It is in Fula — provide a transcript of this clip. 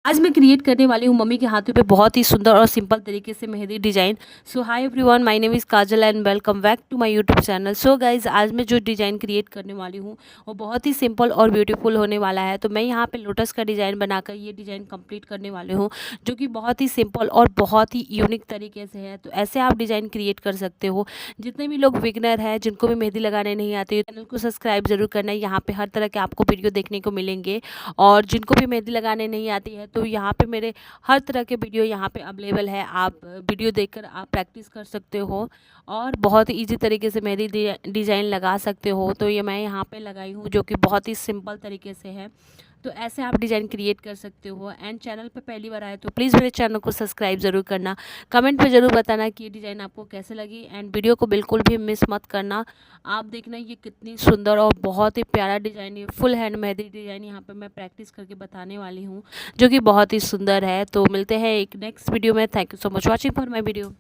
आज मैं क्रिएट करने वाली हूँ मम्मी के हाथों पे बहुत ही सुंदर और सिंपल तरीके से mehndi design. So hi everyone, my name is Kajal and welcome back to my YouTube channel. So guys, आज मैं जो डिज़ाइन क्रिएट करने वाली हूँ वो बहुत ही सिंपल और ब्यूटीफुल होने वाला है। तो मैं यहाँ पे लोटस का डिज़ाइन बनाकर ये डिज़ाइन कंप्लीट करने वाली हूँ, जो कि बहुत ही सिंपल और बहुत ही यूनिक तरीके से है। तो ऐसे आप डिज़ाइन क्रिएट कर सकते हो। जितने भी लोग बिगनर हैं, जिनको भी मेहंदी लगाने नहीं आती, चैनल को सब्सक्राइब जरूर करना है। यहाँ पे हर तरह के आपको वीडियो देखने को मिलेंगे। और जिनको भी मेहंदी लगाने नहीं आती है, तो यहाँ पे मेरे हर तरह के वीडियो यहाँ पे अवेलेबल है। आप वीडियो देखकर आप प्रैक्टिस कर सकते हो और बहुत ही ईजी तरीके से मेहंदी डिज़ाइन लगा सकते हो। तो ये मैं यहाँ पे लगाई हूँ, जो कि बहुत ही सिंपल तरीके से है। तो ऐसे आप डिज़ाइन क्रिएट कर सकते हो। एंड चैनल पे पहली बार आए तो प्लीज़ मेरे चैनल को सब्सक्राइब ज़रूर करना। कमेंट पे ज़रूर बताना कि ये डिज़ाइन आपको कैसे लगी। एंड वीडियो को बिल्कुल भी मिस मत करना। आप देखना ये कितनी सुंदर और बहुत ही प्यारा डिज़ाइन, ये फुल हैंड मेहंदी डिज़ाइन यहाँ पे मैं प्रैक्टिस करके बताने वाली हूँ, जो कि बहुत ही सुंदर है। तो मिलते हैं एक नेक्स्ट वीडियो में। Thank you so much watching for my video.